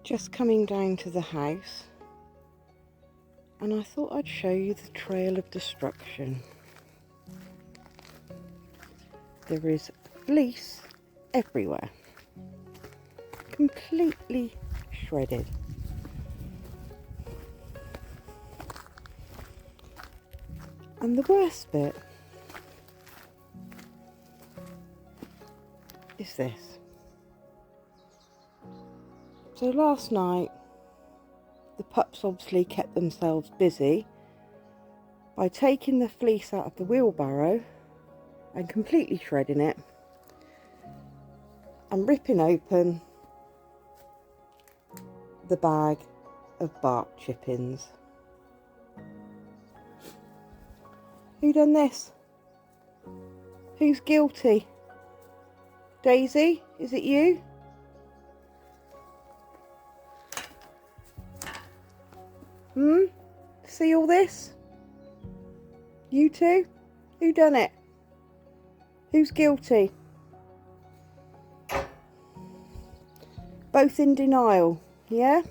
Just coming down to the house, and I thought I'd show you the trail of destruction. There is fleece everywhere, completely shredded. And the worst bit is this. So last night, the pups obviously kept themselves busy by taking the fleece out of the wheelbarrow and completely shredding it and ripping open the bag of bark chippings. Who done this? Who's guilty? Daisy, is it you? See all this? You two? Who done it? Who's guilty? Both in denial, yeah?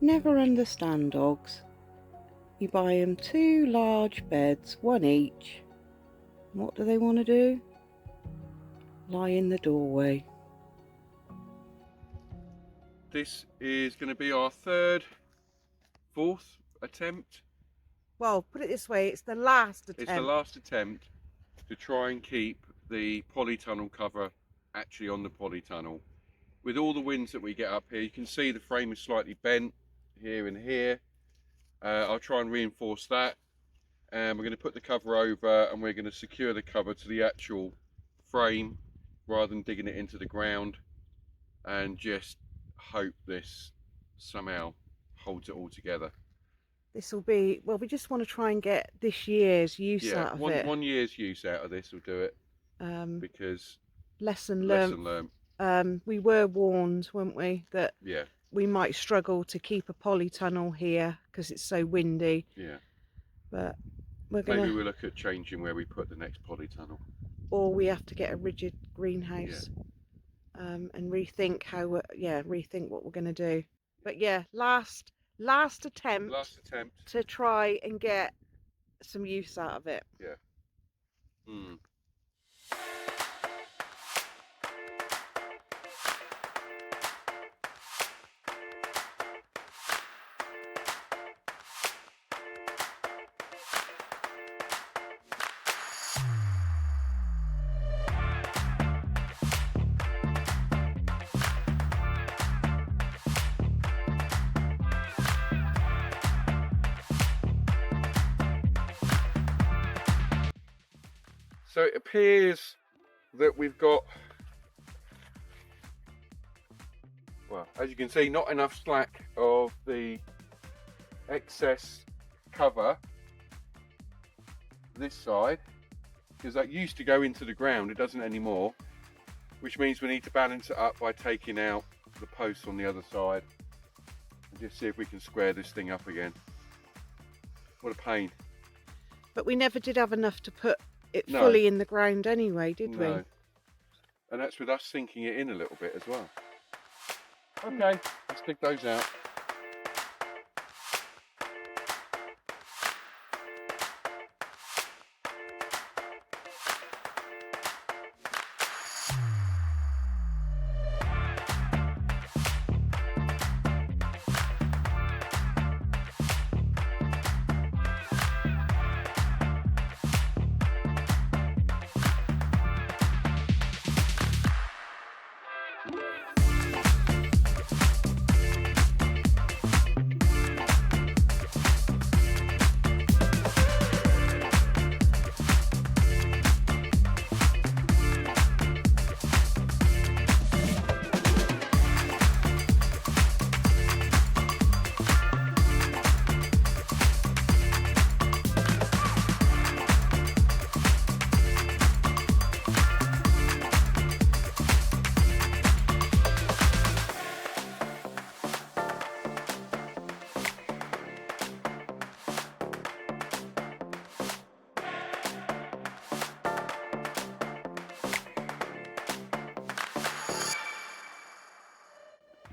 Never understand dogs. You buy them 2 large beds, 1 each. And what do they want to do? Lie in the doorway. This is going to be our 3rd, 4th attempt. Well, put it this way, it's the last attempt. It's the last attempt to try and keep the polytunnel cover actually on the polytunnel. With all the winds that we get up here, you can see the frame is slightly bent here and here. I'll try and reinforce that. And we're going to put the cover over, and we're going to secure the cover to the actual frame rather than digging it into the ground, and just hope this somehow holds it all together. This will be, well, we just want to try and get this year's use out of it. 1 year's use out of this will do it. Because lesson learned. We were warned, weren't we, that we might struggle to keep a polytunnel here because it's so windy. Yeah. But maybe we'll look at changing where we put the next polytunnel. Or we have to get a rigid greenhouse. And rethink rethink what we're going to do. But yeah, last attempt to try and get some use out of it. So it appears that we've got, well, as you can see, not enough slack of the excess cover this side, because that used to go into the ground. It doesn't anymore, which means we need to balance it up by taking out the posts on the other side and just see if we can square this thing up again. What a pain. But we never did have enough to put it fully in the ground anyway, did we? And that's with us sinking it in a little bit as well. Okay, let's dig those out.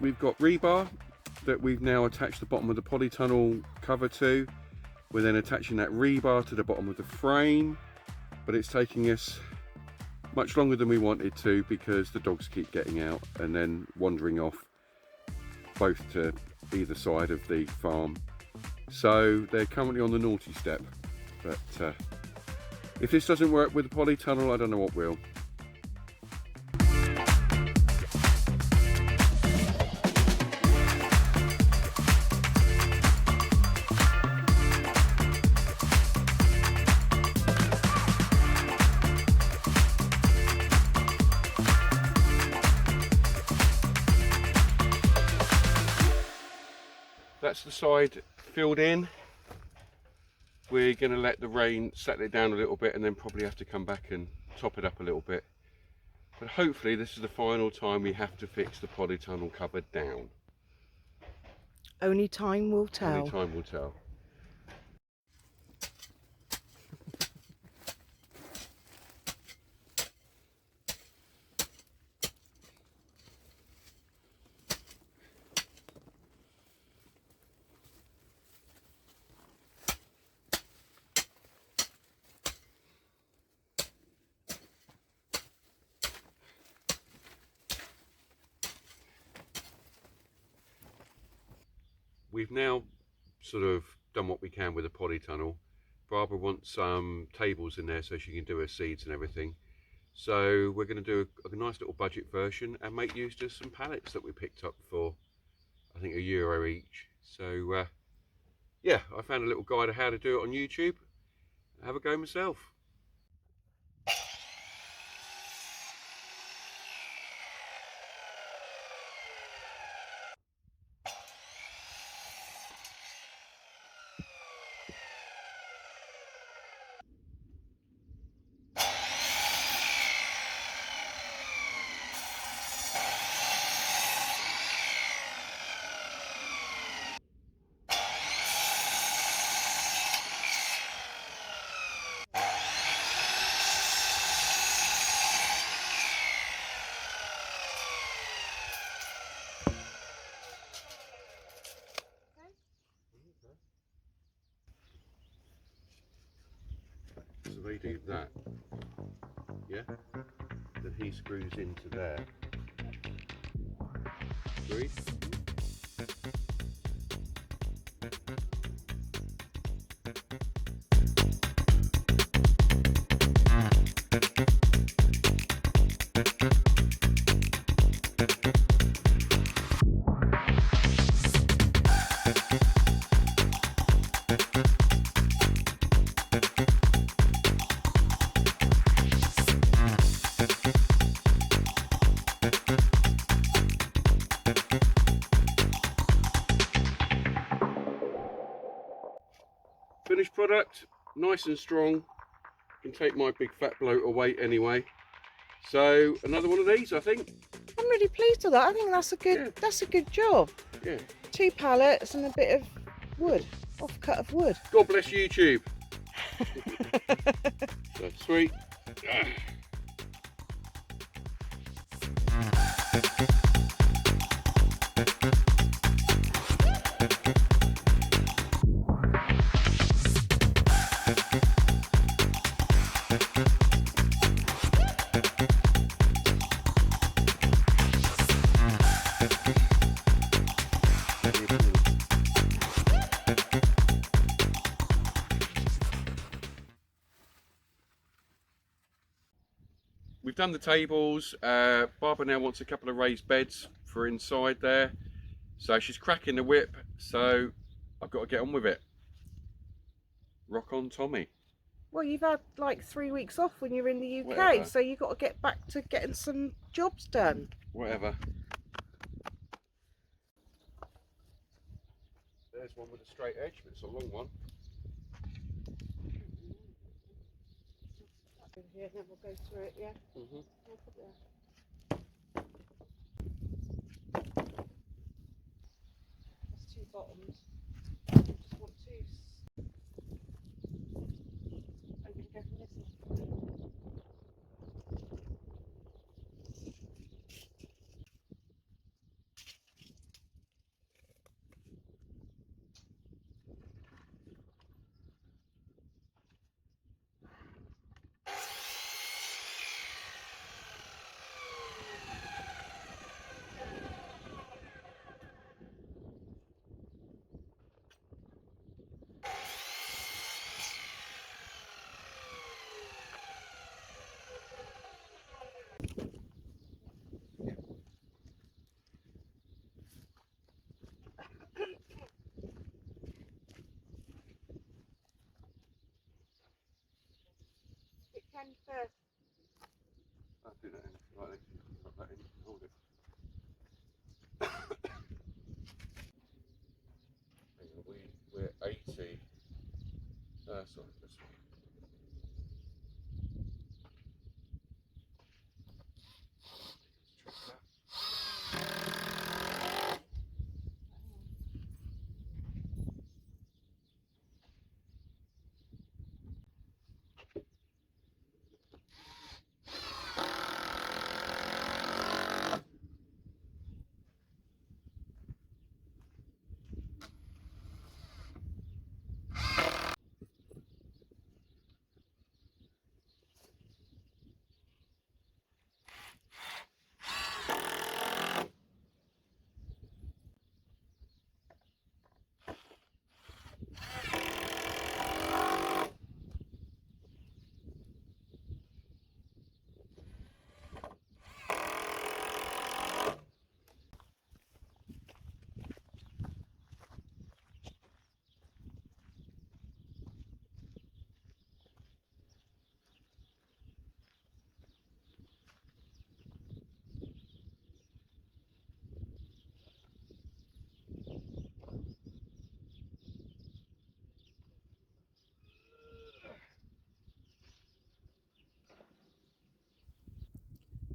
we've got rebar that we've now attached the bottom of the polytunnel cover to. We're then attaching that rebar to the bottom of the frame, but it's taking us much longer than we wanted to because the dogs keep getting out and then wandering off both to either side of the farm. So they're currently on the naughty step, but if this doesn't work with the polytunnel, I don't know what will. That's the side filled in. We're going to let the rain settle it down a little bit and then probably have to come back and top it up a little bit. But hopefully this is the final time we have to fix the polytunnel cover down. Only time will tell. Only time will tell. We've now sort of done what we can with the polytunnel. Barbara wants some tables in there so she can do her seeds and everything. So we're going to do a nice little budget version and make use of some pallets that we picked up for, I think, €1 each. So yeah, I found a little guide of how to do it on YouTube. Have a go myself. So they do that, yeah? Then he screws into there. Agreed? Finished product, nice and strong. Can take my big fat bloater weight anyway. So another one of these, I think. I'm really pleased with that. I think that's a good job. Yeah. 2 pallets and a bit of wood, offcut of wood. God bless YouTube. So sweet. We've done the tables. Barbara now wants a couple of raised beds for inside there. So she's cracking the whip. So I've got to get on with it. Rock on, Tommy. Well, you've had like 3 weeks off when you're in the UK, Whatever. so you've got to get back to getting some jobs done. Whatever. There's one with a straight edge, but it's a long one. In here, then we'll go through it, yeah? Mm-hmm. We'll put there. That's 2 bottoms. Just want 2. I'm going to go from this one. end first. I'll do that in slightly. Put that in. Hold it. Hang on, we're 80. Sorry, this one.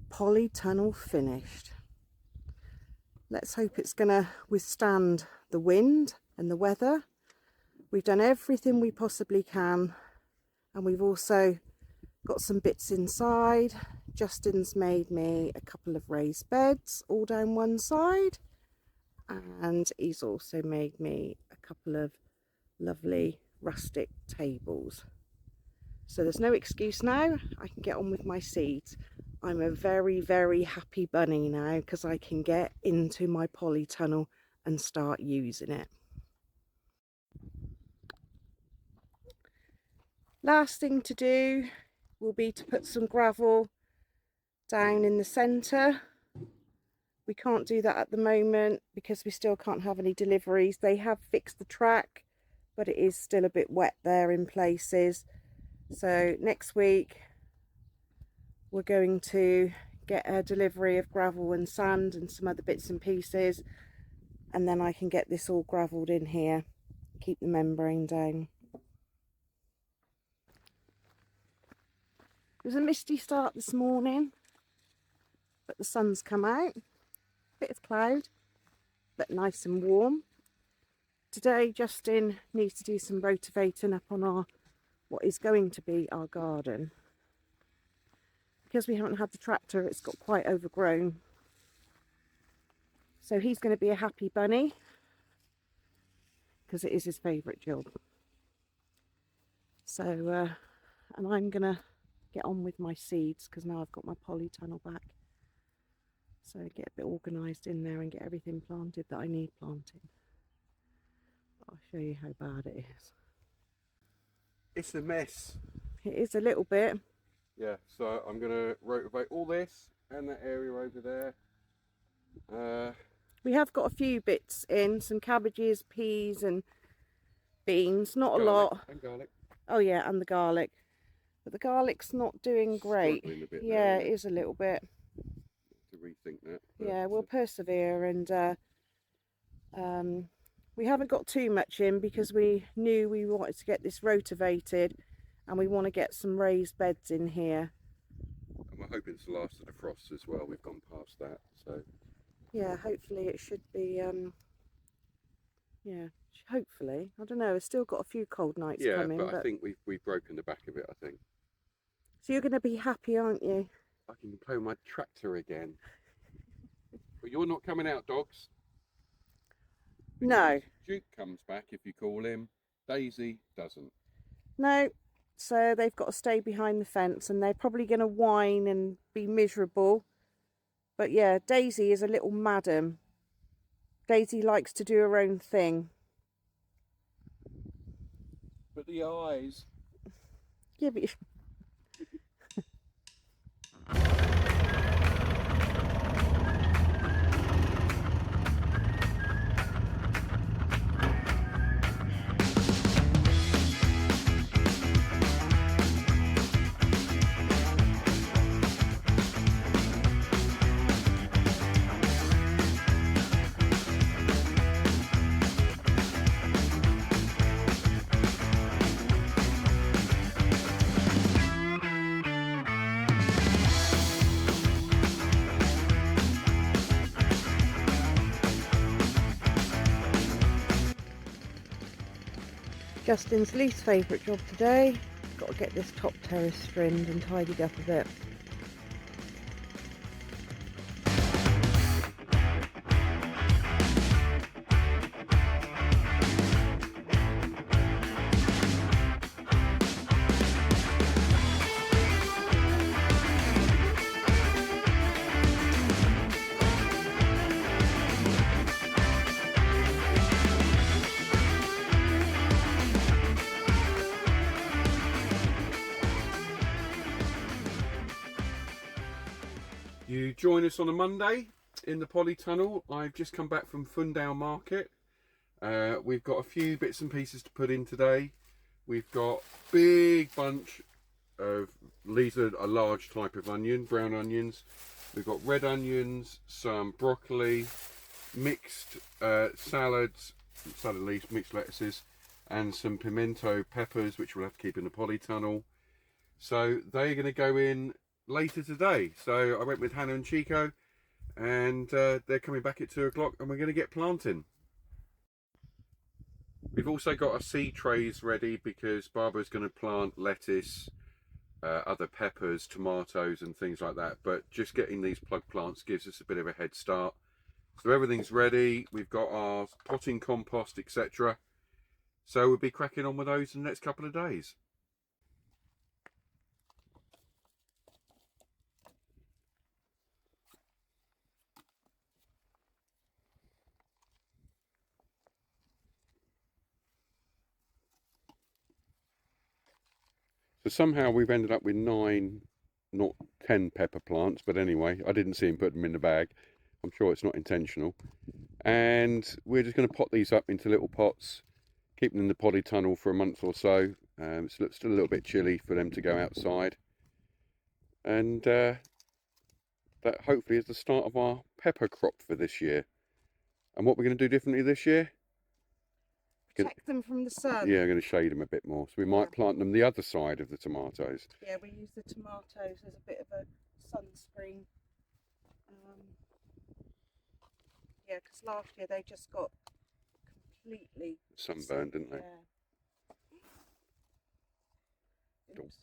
Polytunnel finished. Let's hope it's going to withstand the wind and the weather. We've done everything we possibly can, and we've also got some bits inside. Justin's made me a couple of raised beds all down one side, and he's also made me a couple of lovely rustic tables. So there's no excuse now. I can get on with my seeds. I'm a very, very happy bunny now because I can get into my polytunnel and start using it. Last thing to do will be to put some gravel down in the centre. We can't do that at the moment because we still can't have any deliveries. They have fixed the track, but it is still a bit wet there in places. So next week we're going to get a delivery of gravel and sand and some other bits and pieces, and then I can get this all gravelled in here, keep the membrane down. It was a misty start this morning, but the sun's come out. Bit of cloud, but nice and warm. Today Justin needs to do some rotavating up on what is going to be our garden. Because we haven't had the tractor, it's got quite overgrown. So he's going to be a happy bunny because it is his favourite job. So, and I'm going to get on with my seeds because now I've got my polytunnel back. So get a bit organised in there and get everything planted that I need planted. I'll show you how bad it is. It's a mess. It is a little bit. Yeah, so I'm going to rotivate all this and that area over there. We have got a few bits in, some cabbages, peas and beans, not a Garlic lot. and garlic. Oh yeah, and the garlic. But the garlic's not doing great. A bit Yeah, now, it is a little bit. To rethink that. Yeah, we'll persevere, and we haven't got too much in because we knew we wanted to get this rotavated and we want to get some raised beds in here. And we're hoping it's the last of the frost as well. We've gone past that, so yeah, hopefully it should be yeah, hopefully. I don't know, it's still got a few cold nights coming. But I think we've broken the back of it, I think. So you're going to be happy, aren't you? I can play my tractor again. But you're not coming out, dogs. No. Duke comes back if you call him. Daisy doesn't. No. So they've got to stay behind the fence, and they're probably going to whine and be miserable. But yeah, Daisy is a little madam. Daisy likes to do her own thing. But the eyes. Yeah, but Justin's least favourite job today. Got to get this top terrace trimmed and tidied up a bit. You join us on a Monday in the polytunnel. I've just come back from Fundale Market. We've got a few bits and pieces to put in today. We've got big bunch of, these are a large type of onion, brown onions. We've got red onions, some broccoli, mixed salads, salad leaves, mixed lettuces, and some pimento peppers, which we'll have to keep in the polytunnel. So they're going to go in later today. So I went with Hannah and Chico, and they're coming back at 2 o'clock, and we're going to get planting. We've also got our seed trays ready because Barbara's going to plant lettuce, other peppers, tomatoes and things like that, but just getting these plug plants gives us a bit of a head start. So everything's ready. We've got our potting compost, etc. So we'll be cracking on with those in the next couple of days. So somehow we've ended up with 9, not 10 pepper plants, but anyway, I didn't see him put them in the bag. I'm sure it's not intentional. And we're just going to pot these up into little pots, keep them in the polytunnel for a month or so. It's still a little bit chilly for them to go outside. And that hopefully is the start of our pepper crop for this year. And what we're going to do differently this year? Protect them from the sun. Yeah, I'm going to shade them a bit more. So we might plant them the other side of the tomatoes. Yeah, we use the tomatoes as a bit of a sunscreen. Yeah, because last year they just got completely Sunburned, didn't they? Yeah. Oops.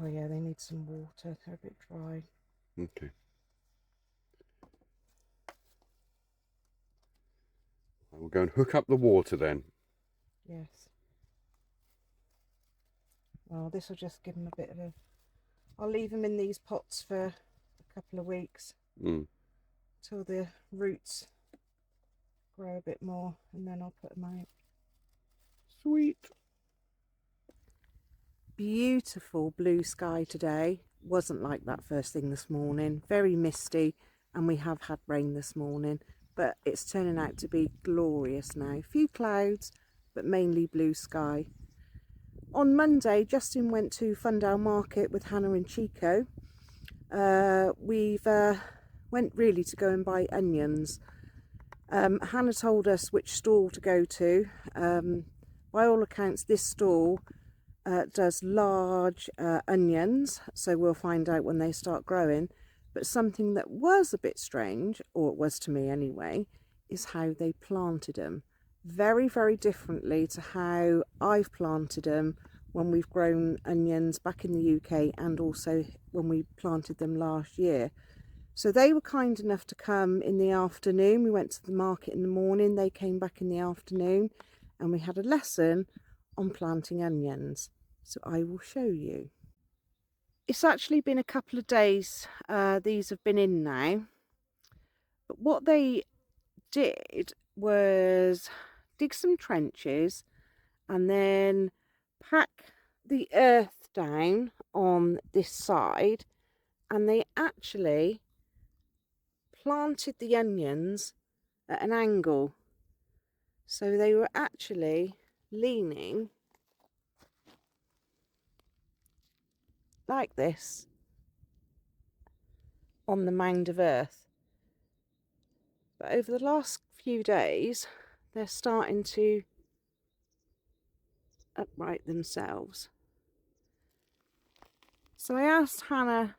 Oh yeah, they need some water. They're a bit dry. Okay. We'll go and hook up the water then. Yes. Well, this will just give them a bit of a... I'll leave them in these pots for a couple of weeks. Till the roots grow a bit more, and then I'll put them out. Sweet. Beautiful blue sky today. Wasn't like that first thing this morning. Very misty, and we have had rain this morning, but it's turning out to be glorious now. A few clouds, but mainly blue sky. On Monday, Justin went to Fundale Market with Hannah and Chico. We've went really to go and buy onions. Hannah told us which stall to go to. By all accounts, this stall does large onions, so we'll find out when they start growing. But something that was a bit strange, or it was to me anyway, is how they planted them. Very, very differently to how I've planted them when we've grown onions back in the UK, and also when we planted them last year. So they were kind enough to come in the afternoon. We went to the market in the morning, they came back in the afternoon, and we had a lesson on planting onions. So I will show you. It's actually been a couple of days these have been in now, but what they did was dig some trenches and then pack the earth down on this side, and they actually planted the onions at an angle, so they were actually leaning like this on the mound of earth. But over the last few days they're starting to upright themselves. So I asked Hannah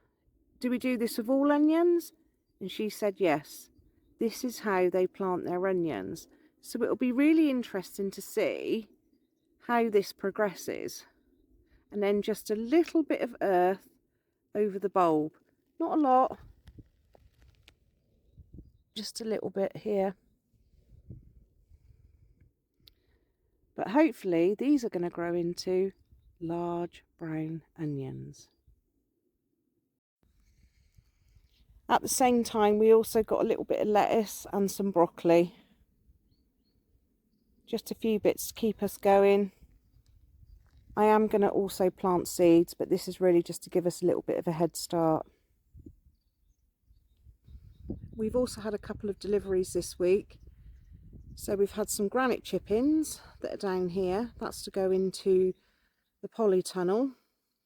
do we do this with all onions? And she said yes. This is how they plant their onions. So it'll be really interesting to see how this progresses. And then just a little bit of earth over the bulb. Not a lot. Just a little bit here. But hopefully these are going to grow into large brown onions. At the same time, we also got a little bit of lettuce and some broccoli. Just a few bits to keep us going. I am going to also plant seeds, but this is really just to give us a little bit of a head start. We've also had a couple of deliveries this week. So we've had some granite chippings that are down here. That's to go into the polytunnel.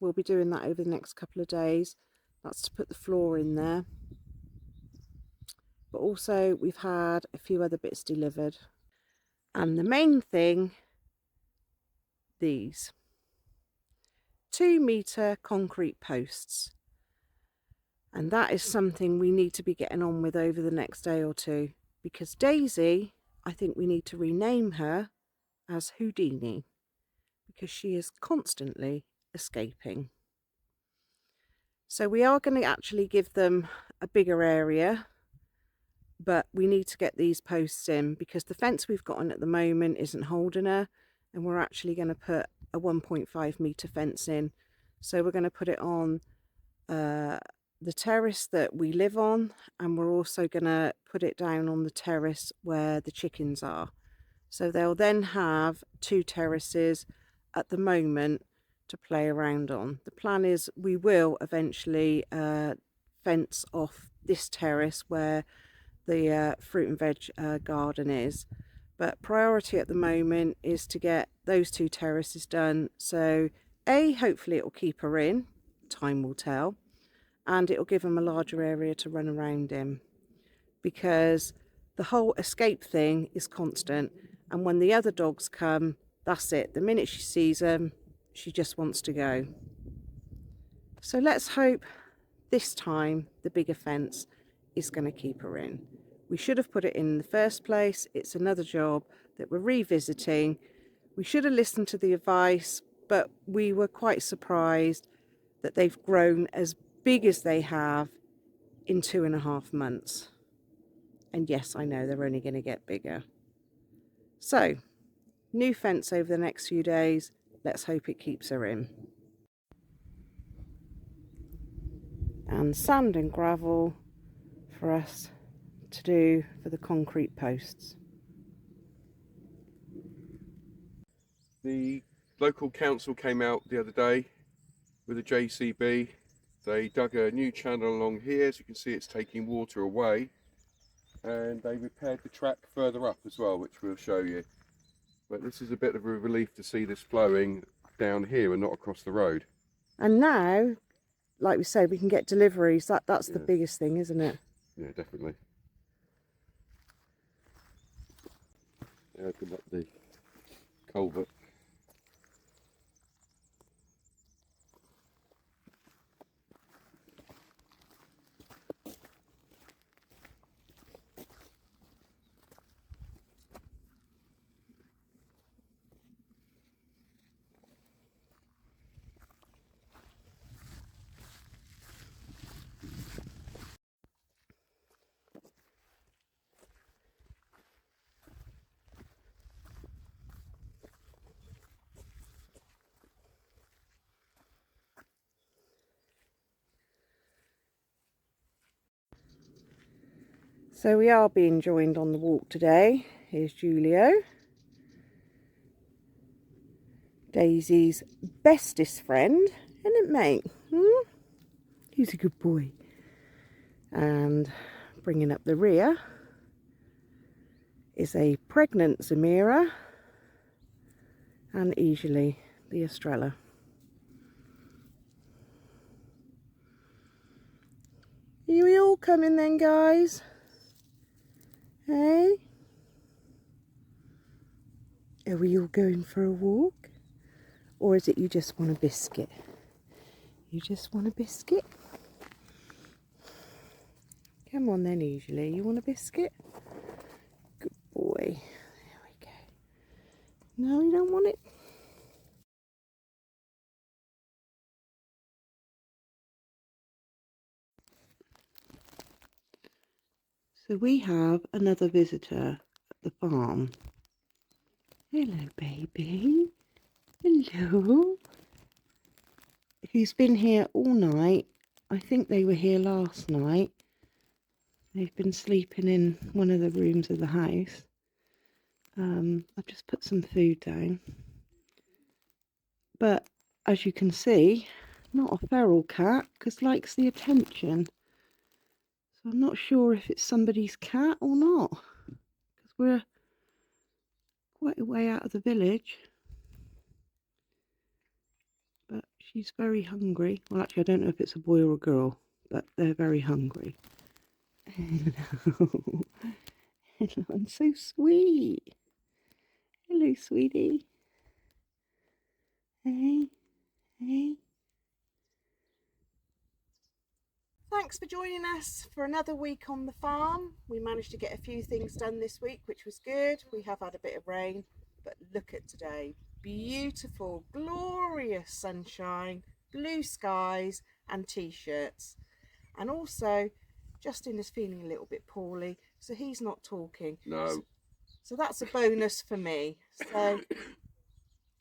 We'll be doing that over the next couple of days. That's to put the floor in there. But also we've had a few other bits delivered. And the main thing, these 2-metre concrete posts. And that is something we need to be getting on with over the next day or two. Because Daisy, I think we need to rename her as Houdini. Because she is constantly escaping. So we are going to actually give them a bigger area, but we need to get these posts in because the fence we've got on at the moment isn't holding her, and we're actually going to put a 1.5 metre fence in. So we're going to put it on the terrace that we live on, and we're also going to put it down on the terrace where the chickens are. So they'll then have 2 terraces at the moment to play around on. The plan is we will eventually fence off this terrace where the fruit and veg garden is, but priority at the moment is to get those 2 terraces done. So hopefully it will keep her in, time will tell, and it will give them a larger area to run around in, because the whole escape thing is constant, and when the other dogs come, that's it. The minute she sees them, she just wants to go. So let's hope this time the bigger fence is going to keep her in. We should have put it in the first place. It's another job that we're revisiting. We should have listened to the advice, but we were quite surprised that they've grown as big as they have in 2.5 months. And yes, I know they're only going to get bigger. So, new fence over the next few days. Let's hope it keeps her in. And sand and gravel for us to do for the concrete posts. The local council came out the other day with a JCB. They dug a new channel along here, as you can see it's taking water away, and they repaired the track further up as well, which we'll show you. But this is a bit of a relief to see this flowing down here and not across the road. And now, like we said, we can get deliveries. That's the biggest thing, isn't it? Yeah, definitely. Open up the culvert. So we are being joined on the walk today. Here's Julio, Daisy's bestest friend, isn't it, mate? He's a good boy. And bringing up the rear is a pregnant Zamira and easily the Estrella. Are you all coming then, guys? Hey? Are we all going for a walk? Or is it you just want a biscuit? You just want a biscuit? Come on then, easily. You want a biscuit? Good boy. There we go. No, you don't want it? So we have another visitor at the farm. Hello, baby. Hello. Who's been here all night. I think they were here last night. They've been sleeping in one of the rooms of the house. I've just put some food down. But as you can see, not a feral cat, because likes the attention. So I'm not sure if it's somebody's cat or not, because we're quite a way out of the village. But she's very hungry. Well, actually, I don't know if it's a boy or a girl, but they're very hungry. Hello. Hello, I'm so sweet. Hello, sweetie. Hey, hey. Thanks for joining us for another week on the farm. We managed to get a few things done this week, which was good. We have had a bit of rain, but look at today. Beautiful, glorious sunshine, blue skies and t-shirts. And also, Justin is feeling a little bit poorly, so he's not talking. No. So that's a bonus for me. So,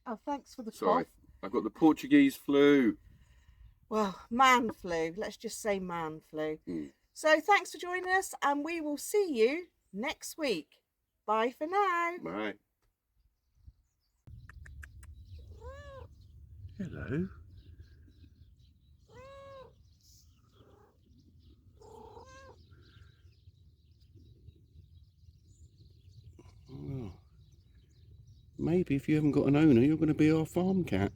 oh, thanks for the Sorry, cough. I've got the Portuguese flu. Well, man flu. Let's just say man flu. So thanks for joining us, and we will see you next week. Bye for now. Bye. Hello. Oh. Maybe if you haven't got an owner, you're going to be our farm cat.